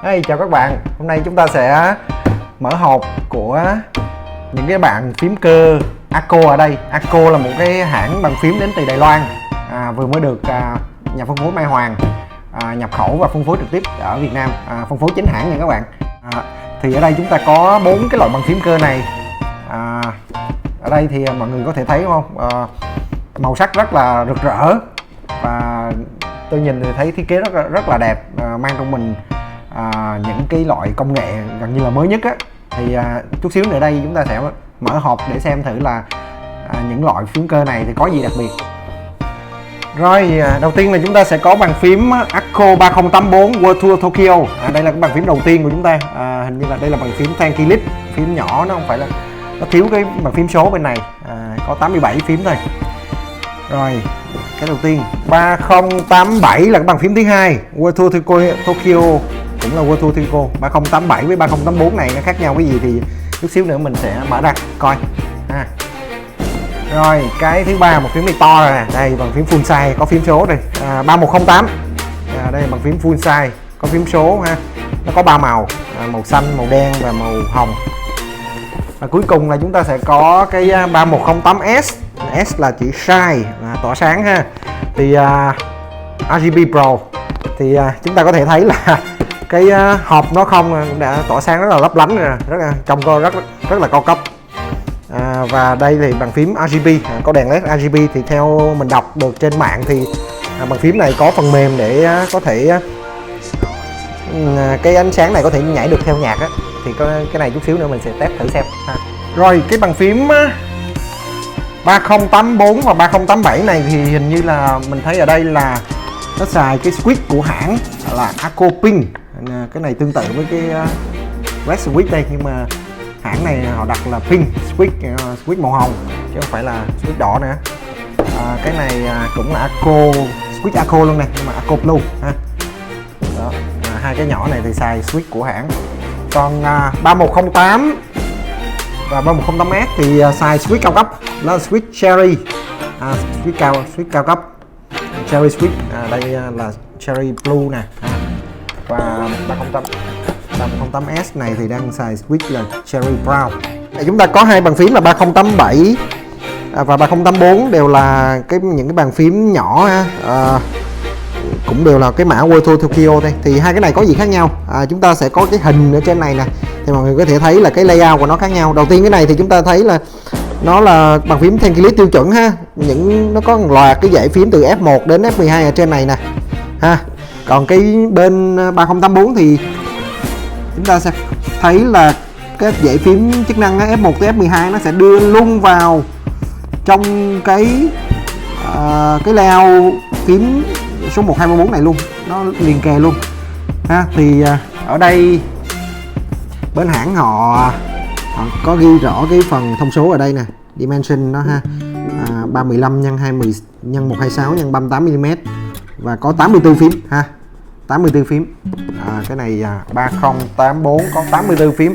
Hey, chào các bạn. Hôm nay chúng ta sẽ mở hộp của những cái bàn phím cơ Arco ở đây. Arco là một cái hãng bàn phím đến từ Đài Loan, vừa mới được nhà phân phối Mai Hoàng nhập khẩu và phân phối trực tiếp ở Việt Nam, phân phối chính hãng nha các bạn. Thì ở đây chúng ta có 4 cái loại bàn phím cơ này. Ở đây thì mọi người có thể thấy không, màu sắc rất là rực rỡ và tôi nhìn thì thấy thiết kế rất là đẹp, mang trong mình những cái loại công nghệ gần như là mới nhất á. Thì chút xíu nữa đây chúng ta sẽ mở hộp để xem thử là những loại phím cơ này thì có gì đặc biệt. Rồi, đầu tiên là chúng ta sẽ có bàn phím Arco 3084 World Tour Tokyo. Đây là cái bàn phím đầu tiên của chúng ta. Hình như là đây là bàn phím Thankylit, phím nhỏ, nó không phải là, nó thiếu cái bàn phím số bên này, có 87 phím thôi. Rồi, cái đầu tiên 3087 là cái bàn phím thứ hai, World Tour Tokyo, cũng là World Tour Tokyo. 3087 với 3084 này nó khác nhau cái gì thì chút xíu nữa mình sẽ mở ra coi ha. Rồi, cái thứ ba, một phím này to rồi nè, đây bàn phím full size có phím số đây, 3108. Đây là bàn phím full size có phím số ha. Nó có 3 màu, màu xanh, màu đen và màu hồng. Và cuối cùng là chúng ta sẽ có cái 3108S. S là chữ shine, tỏa sáng ha. Thì RGB Pro thì chúng ta có thể thấy là cái hộp nó không đã tỏa sáng rất là lấp lánh rồi, trông rất là cao cấp. Và đây thì bàn phím RGB, có đèn LED RGB. Thì theo mình đọc được trên mạng thì bàn phím này có phần mềm để có thể cái ánh sáng này có thể nhảy được theo nhạc á. Thì cái này chút xíu nữa mình sẽ test thử xem ha. Rồi, cái bàn phím 3084 và 3087 này thì hình như là mình thấy ở đây là nó xài cái switch của hãng là Arco Pink. Cái này tương tự với cái Red Switch đây, nhưng mà hãng này họ đặt là Pink switch màu hồng chứ không phải là switch đỏ nữa. Cái này cũng là Arco, switch Arco luôn này, nhưng mà Arco Blue ha. Đó, hai cái nhỏ này thì xài switch của hãng. Còn 3108 và 3108S thì xài switch cao cấp, đó là switch Cherry, switch cao cấp Cherry switch. Đây là Cherry Blue nè. Và 3008S này thì đang xài switch là Cherry Brown. Đây, chúng ta có hai bàn phím là 3087 và 3084 đều là những cái bàn phím nhỏ ha. Cũng đều là cái mã World Tour Tokyo đây. Thì hai cái này có gì khác nhau? Chúng ta sẽ có cái hình ở trên này nè, thì mọi người có thể thấy là cái layout của nó khác nhau. Đầu tiên cái này thì chúng ta thấy là nó là bàn phím Thankylit tiêu chuẩn ha. Nó có một loạt cái dãy phím từ F1 đến F12 ở trên này nè ha. Còn cái bên 3084 thì chúng ta sẽ thấy là cái dãy phím chức năng F1 tới F12 nó sẽ đưa luôn vào trong cái layout phím số 1, 2, 3, 4 này luôn, nó liền kề luôn ha. Thì ở đây bên hãng họ có ghi rõ cái phần thông số ở đây nè, dimension nó ha, 315 x 20 x 126 x 38 mm và có 84 phím ha, 84 phím. Cái này 3084 có 84 phím.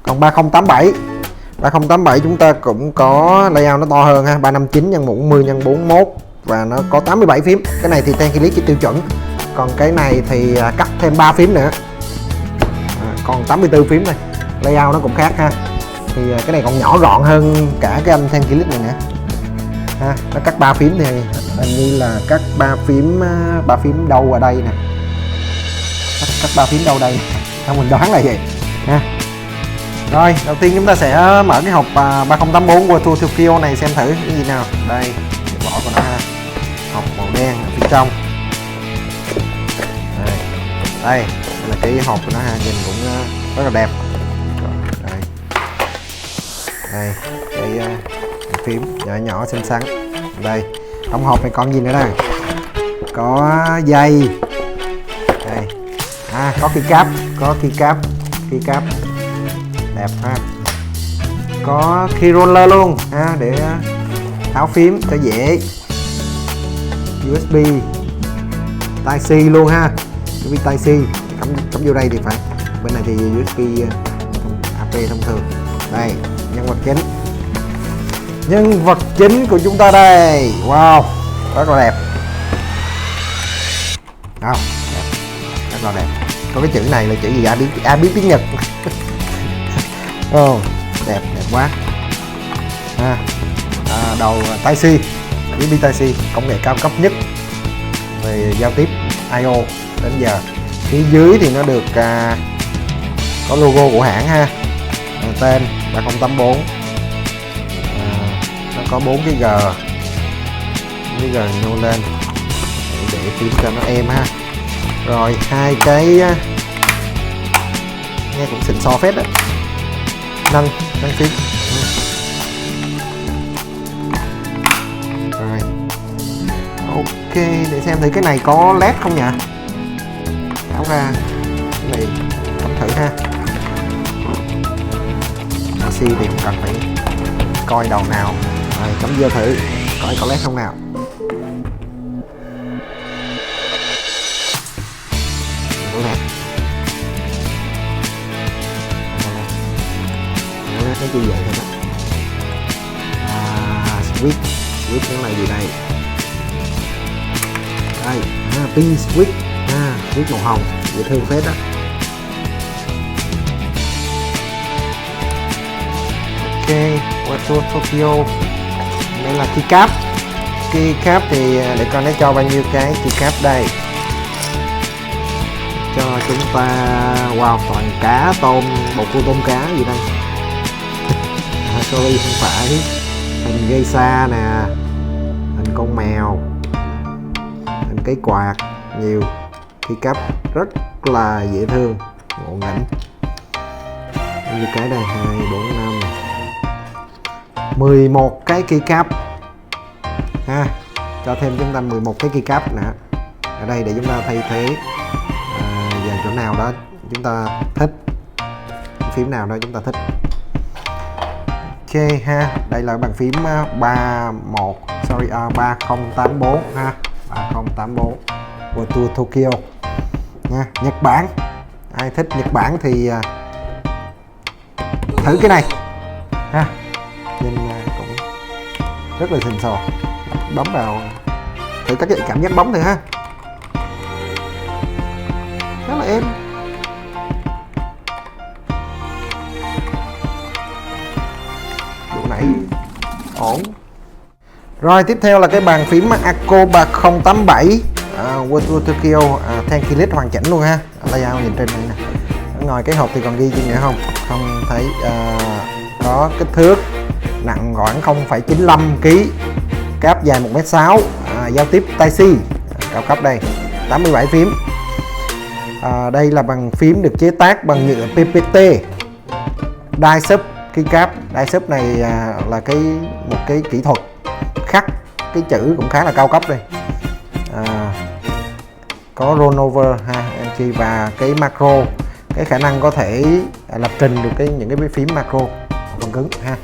Còn 3087 chúng ta cũng có layout nó to hơn ha, 359 x 40 x 41 và nó có 87 phím. Cái này thì Thankylit chỉ tiêu chuẩn. Còn cái này thì cắt thêm 3 phím nữa, còn 84 phím này. Layout nó cũng khác ha. Thì cái này còn nhỏ gọn hơn cả cái anh Thankylit này nữa ha. Nó cắt 3 phím thì hình như là cắt 3 phím đâu ở đây nè, cắt 3 phím đâu đây, theo mình đoán là vậy ha. Rồi, đầu tiên chúng ta sẽ mở cái hộp 3084 World Tour Tokyo này xem thử cái gì nào. Đây, cái vỏ của nó ha. Hộp màu đen ở phía trong. Đây là cái hộp của nó ha, nhìn cũng rất là đẹp. Đây, cái phím nhỏ nhỏ xinh xắn. Đây, trong hộp này còn gì nữa đây? Có dây. Đây. Có keycap. Đẹp ha. Có key roller luôn ha, để tháo phím cho dễ. USB Type-C luôn ha. USB Type-C cắm vô đây thì phải. Bên này thì USB AP thông thường. Đây, nhân vật chính của chúng ta đây. Wow, rất là đẹp. Rất là đẹp. Có cái chữ này là chữ gì, ai biết tiếng Nhật. Đẹp quá. Đầu Type-C, USB Type-C, công nghệ cao cấp nhất về giao tiếp I/O đến giờ. Phía dưới thì nó được có logo của hãng ha, tên 3084, nó có 4 cái G nhô lên để phím cho nó êm ha. Rồi 2 cái nghe cũng xịn xò phết đấy, nâng phím. Rồi ok, để xem thử cái này có led không nhỉ. Tháo ra cái này cắm thử ha. IC thì cũng cần phải coi đầu nào. Rồi cắm vô thử coi có led không nào. Cái gì vậy thôi đó. Switch nó là gì đây? Đây, pin switch, switch màu hồng, dễ thương phết đó. Ok, Wato Tokyo. Đây là keycap thì để coi nó cho bao nhiêu cái keycap đây. Cho chúng ta toàn cá, tôm, bột cua tôm cá gì đây. Sorry, không phải. Hình gây xa nè, hình con mèo, hình cái quạt, nhiều keycap rất là dễ thương, ngộ nghĩnh. Như cái đây 2, 4, 5 11 cái keycap ha, cho thêm chúng ta 11 cái keycap nữa ở đây để chúng ta thay thế vào chỗ nào đó chúng ta thích, phím nào đó chúng ta thích. Ok ha, đây là bàn phím 3084 ha, 3084 Wato Tokyo nha. Nhật Bản, ai thích Nhật Bản thì thử cái này ha, nhìn cũng rất là xịn sò. Bấm vào thử các cảm giác bấm thử ha, rất là êm. Nãy ổn. Rồi tiếp theo là cái bàn phím Ako 3087 Wato Tokyo Tenkilit hoàn chỉnh luôn ha. Layout nhìn trên này nè. Ngoài cái hộp thì còn ghi gì nữa không? Không thấy. Có kích thước nặng khoảng 0,95 kg, cáp dài 1m6, giao tiếp Type-C cao cấp đây, 87 phím. Đây là bàn phím được chế tác bằng nhựa PPT, die sub keycap. Die sub này là một cái kỹ thuật khắc cái chữ cũng khá là cao cấp đây. Có rollover ha, key và cái macro, cái khả năng có thể lập trình được những cái phím macro phần cứng ha.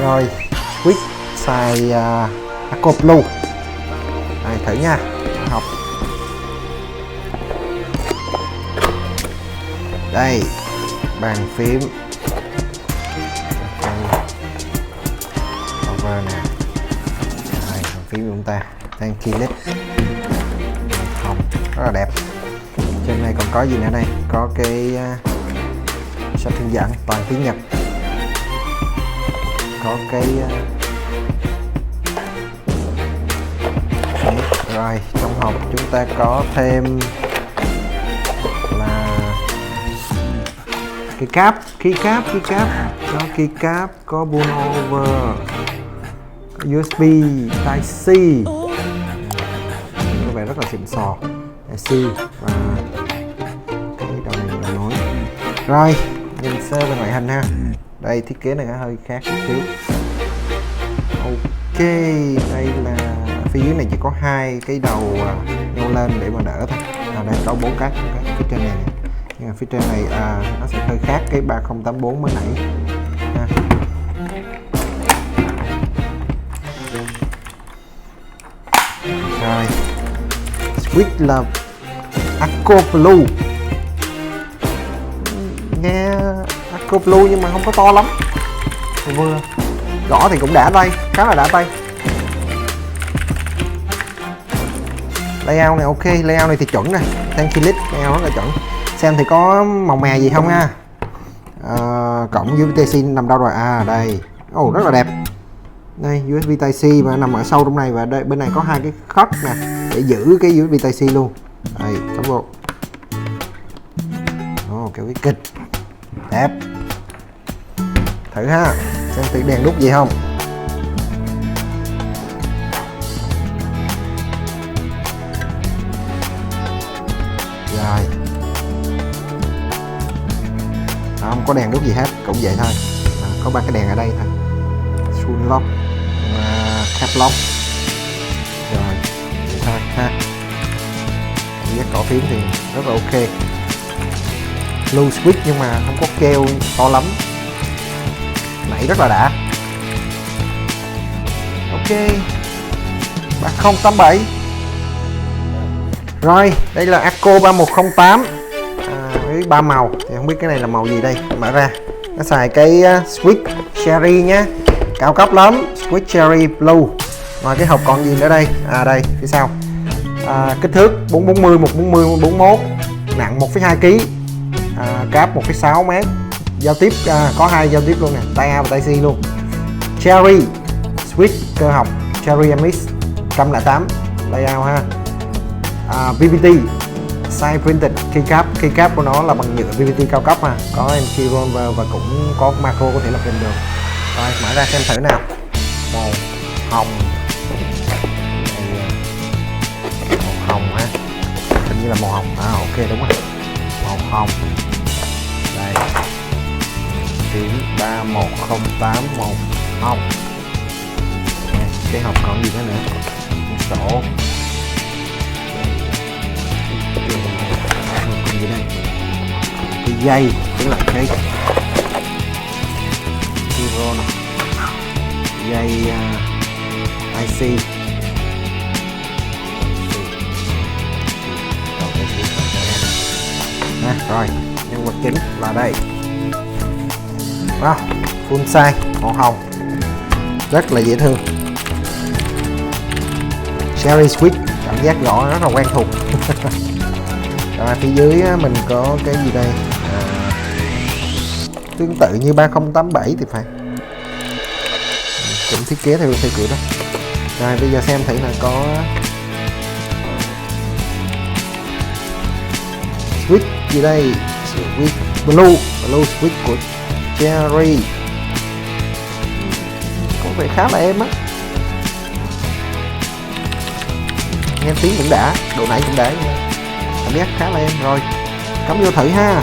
Rồi switch xài Ako Blue. Đây, thử nha, học đây bàn phím over nè. Đây, bàn phím của chúng ta Tenkilit không, rất là đẹp. Trên này còn có gì nữa đây, có cái sách hướng dẫn toàn tiếng Nhật, có cái rồi trong hộp chúng ta có thêm là keycap, có keycap, có pullover, có USB Type-C, có vẻ rất là xịn sò, Type-C và cái đầu này là nối. Rồi nhìn sơ về ngoại hình ha, đây thiết kế này hơi khác chút xíu. Ok, đây là phía dưới này chỉ có 2 cái đầu nhô lên để mà đỡ thôi. Đây có 4 cái phía trên này, nhưng mà phía trên này nó sẽ hơi khác cái 3084 mới nãy ha. Rồi switch là Ako Blue, nghe Ako Blue nhưng mà không có to lắm, vừa gõ thì cũng đã tay, khá là đã tay. Layout này ok, layout này thì chuẩn nè, Tenkilit layout rất là chuẩn. xem thì có màu mè gì không ha. Cổng USB-Type-C nằm đâu rồi? Đây. Rất là đẹp. Đây USB Type-C mà nằm ở sâu trong này, và đây bên này có hai cái khớp nè để giữ cái USB Type-C luôn. Đây, cắm vô. Kéo cái kịch đẹp. Thử ha, xem thử đèn đúc gì không. Rồi, không có đèn đúc gì hết, cũng vậy thôi. Có ba cái đèn ở đây thôi. Full lock, cap lock. Rồi, vậy thôi ha. Cảm giác cỏ phím thì rất là ok. Blue switch nhưng mà không có keo to lắm, nãy rất là đã. Ok, 3087. Rồi, đây là Aco 3108 với 3 màu. Thì không biết cái này là màu gì đây. Mở ra, nó xài cái switch cherry nhá, cao cấp lắm, switch cherry blue. Ngoài cái hộp còn gì nữa đây? Đây phía sau. Kích thước 440 140 41, nặng 1,2 kg, cáp 1,6 m. Giao tiếp có hai giao tiếp luôn nè, tai A và tai C luôn. Cherry switch cơ học Cherry MX 108 layout ha. PPT size printed, keycap của nó là bằng nhựa PPT cao cấp ha, có MC ROM và cũng có macro có thể lập trình được. Rồi mở ra xem thử nào. Màu hồng, màu hồng ha, hình như là màu hồng. Ok đúng rồi, màu hồng. Đây, phím 3108 màu hồng. Cái hộp còn gì nữa sổ. Còn gì đây? Cái dây, cái loại cái Kiro nè, dây IC. Rồi, nhân vật chính là đây. Full size, màu hồng, rất là dễ thương. Cherry switch, cảm giác gõ rất là quen thuộc. Rồi phía dưới mình có cái gì đây? Tương tự như 3087 thì phải, cũng thiết kế theo kiểu đó. Rồi bây giờ xem thử là có switch gì đây? Switch blue switch của Cherry, có vẻ khá là êm á, nghe tiếng cũng đã, độ nãy cũng đã, cảm giác khá là êm. Rồi cắm vô thử ha,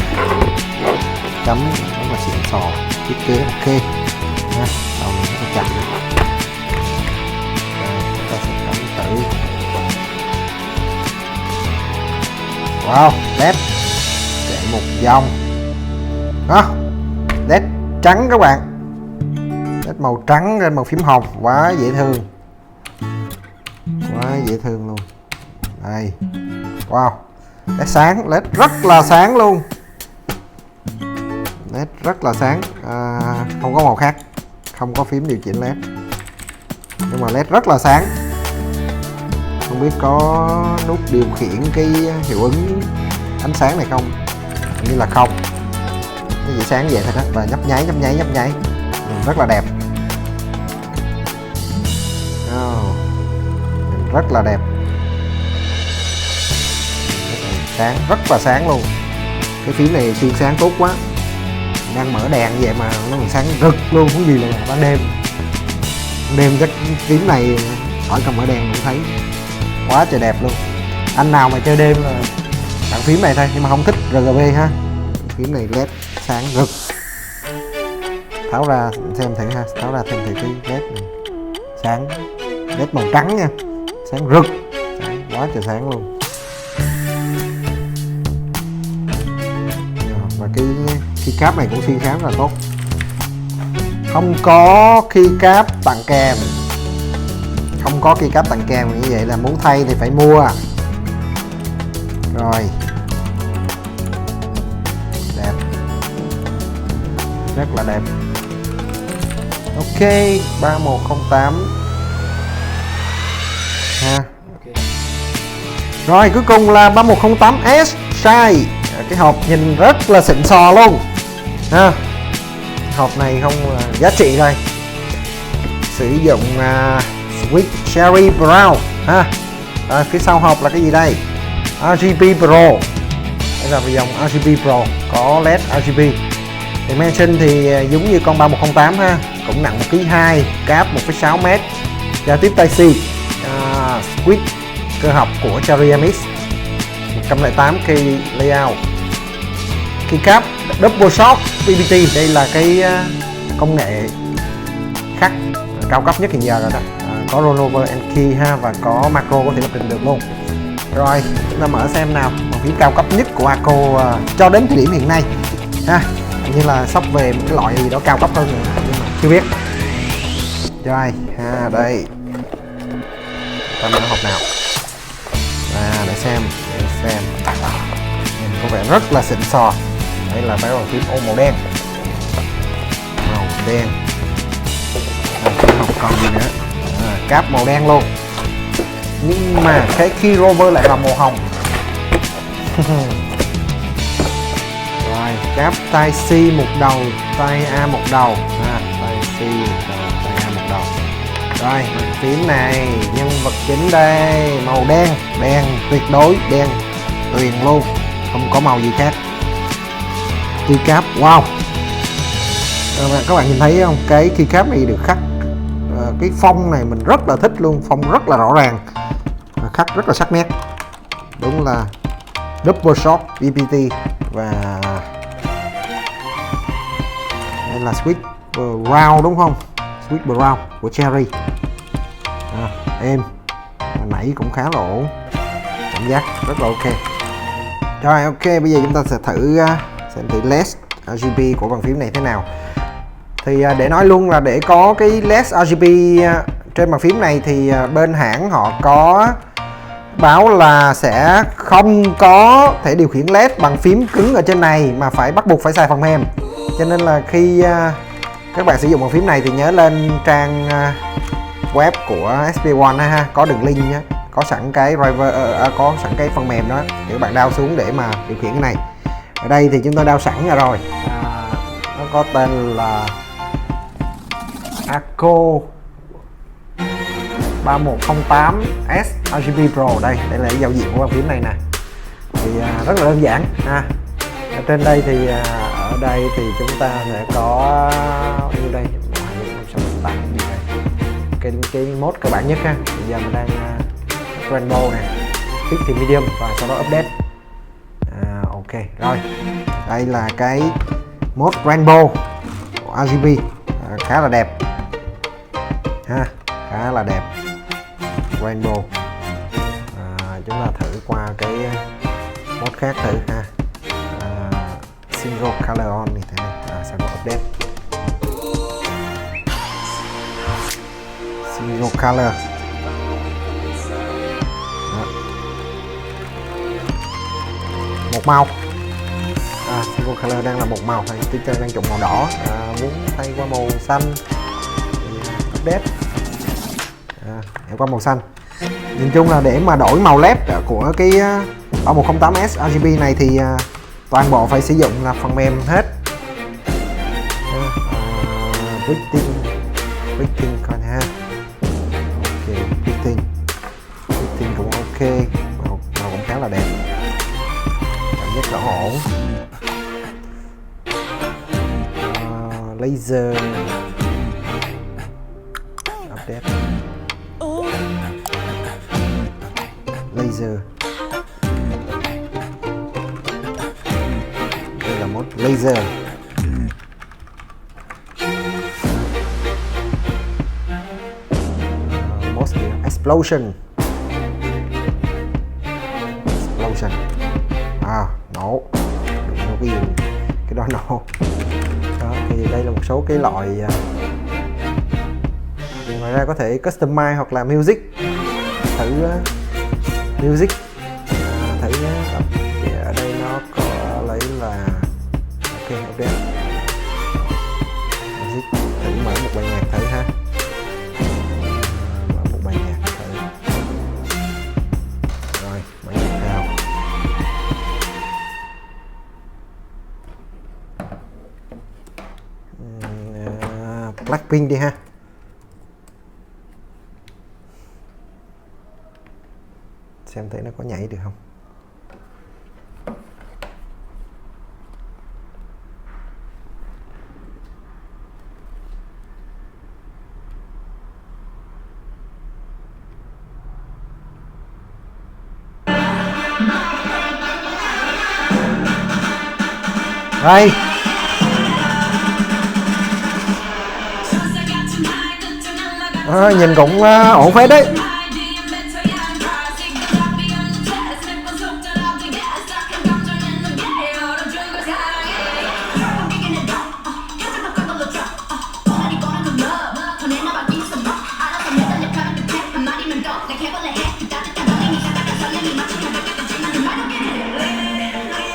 cắm rất là xịn sò, thiết kế ok ha, đầu này rất là chặt. Chúng ta sẽ cắm thử. Wow, led chạy một vòng đó, led trắng các bạn, led màu trắng trên màu phím hồng, quá dễ thương, quá dễ thương luôn. Đây, wow, led sáng, led rất là sáng luôn, led rất là sáng. Không có màu khác, không có phím điều chỉnh led, nhưng mà led rất là sáng. Không biết có nút điều khiển cái hiệu ứng ánh sáng này không, hình như là không, nó chỉ sáng vậy thôi đó, và nhấp nháy rất là đẹp. Rất là đẹp, sáng, rất là sáng luôn. Cái phím này xuyên sáng tốt quá, đang mở đèn vậy mà nó còn sáng rực luôn, không gì là ban đêm. Đêm chắc phím này khỏi cần mở đèn cũng thấy, quá trời đẹp luôn. Anh nào mà chơi đêm là tặng phím này thôi, nhưng mà không thích RGB ha, phím này led sáng rực. Tháo ra xem thử ha, tháo ra thêm thử cái led này. Sáng, led màu trắng nha, sáng rực, sáng, quá trời sáng luôn. Và cái keycap này cũng xuyên sáng rất là tốt, không có keycap tặng kèm, không có keycap tặng kèm, như vậy là muốn thay thì phải mua. Rồi, đẹp, rất là đẹp. Ok, 3108 ha. Rồi cuối cùng là 3108S size cái hộp nhìn rất là xịn sò luôn ha. Hộp này không giá trị thôi. Sử dụng Sweet Cherry Brown ha. Phía sau hộp là cái gì đây? RGB Pro. Đây là dòng RGB Pro có LED RGB. Dimension thì giống như con 3108 ha, cũng nặng 1,2 kg, cáp 1,6 m. Giao tiếp Type-C. Squid cơ học của Cherry MX, 108 key layout. Keycap Double Shot PPT, đây là cái công nghệ khắc cao cấp nhất hiện giờ rồi đó. Có rollover and key ha, và có macro có thể lập trình được luôn. Rồi chúng ta mở xem nào, bàn phím cao cấp nhất của Aco cho đến thời điểm hiện nay ha. Như là sắp về một cái loại gì đó cao cấp hơn nữa nhưng mà chưa biết. Rồi đây ta mở hộp nào để xem có vẻ rất là xịn sò. Đây là cái bàn phím màu đen, không còn gì nữa. Cáp màu đen luôn, nhưng mà cái key rover lại là màu hồng. Rồi cáp Type-C một đầu, Type-A một đầu, Type-C Type-A một đầu. Rồi bàn phím này, nhân vật chính đây, màu đen, tuyệt đối đen tuyền luôn, không có màu gì khác. Keycap, wow, các bạn nhìn thấy không, cái keycap này được khắc cái phông này mình rất là thích luôn, phông rất là rõ ràng, khắc rất là sắc nét, đúng là Double Shot PPT. Và đây là Sweet Brown đúng không, Sweet Brown của Cherry. Êm, nãy cũng khá là ổn, cảm giác rất là ok. Rồi ok, bây giờ chúng ta sẽ thử xem thử LED RGB của bàn phím này thế nào. Thì để nói luôn là để có cái LED RGB trên bàn phím này thì bên hãng họ có báo là sẽ không có thể điều khiển LED bằng phím cứng ở trên này, mà bắt buộc phải xài phần mềm. Cho nên là khi các bạn sử dụng bàn phím này thì nhớ lên trang web của SP One ha, có đường link nhé, có sẵn cái driver, có sẵn cái phần mềm đó để các bạn download xuống để mà điều khiển cái này. Ở đây thì chúng tôi download sẵn ra rồi, nó có tên là Aco 3108S RGB Pro. Đây là giao diện của bàn phím này nè, thì rất là đơn giản ha. Ở trên đây thì ở đây thì chúng ta sẽ có như đây cái mode cơ bản nhất ha. Bây giờ mình đang Rainbow nè, Pick thì medium và sau đó update. Ok rồi, đây là cái mode Rainbow của RGB, khá là đẹp ha, khá là đẹp Rainbow. Chúng ta thử qua cái mode khác thử ha. Single color on thì thế này, sau đó update single color. Một màu, single color đang là một màu, hay tí chơi đang chọn màu đỏ, muốn thay qua màu xanh thì update qua màu xanh. Nhìn chung là để mà đổi màu LED của cái 3108S RGB này thì toàn bộ phải sử dụng là phần mềm hết. Fitting coi ha. Ok, fitting cũng ok, màu cũng khá là đẹp, cảm giác rõ ổn. Laser update, laser, đây là mode laser. Mode explosion, nổ, đừng có cái gì cái đó nổ. Đó, thì đây là một số cái loại ngoài ra có thể customize hoặc là music. Thử music, thử nhé. Ở đây nó có lấy là ok, update music, thử mở một bài nhạc thử ha. Mở một bài nhạc thử. Rồi, mở nhạc nào. Blackpink đi ha. Xem thử nó có nhảy được không. Đây. Nhìn cũng ổn phết đấy.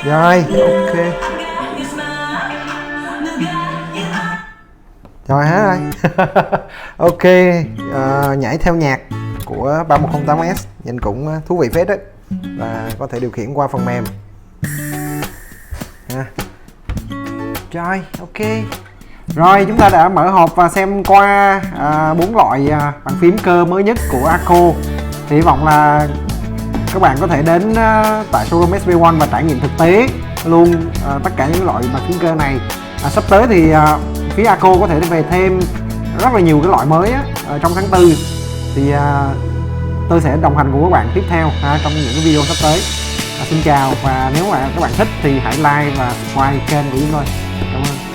Rồi, ok. Rồi hết rồi. Ok, nhảy theo nhạc của 3108S nhìn cũng thú vị phết đấy. Và có thể điều khiển qua phần mềm. Rồi, ok. Rồi, chúng ta đã mở hộp và xem qua 4 loại bàn phím cơ mới nhất của Ako. Thì hy vọng là các bạn có thể đến tại showroom SB1 và trải nghiệm thực tế luôn tất cả những loại bàn phím cơ này. Sắp tới thì phía Ako có thể về thêm rất là nhiều cái loại mới trong tháng 4. Thì tôi sẽ đồng hành cùng các bạn tiếp theo trong những cái video sắp tới. Xin chào, và nếu mà các bạn thích thì hãy like và subscribe kênh của chúng tôi. Cảm ơn.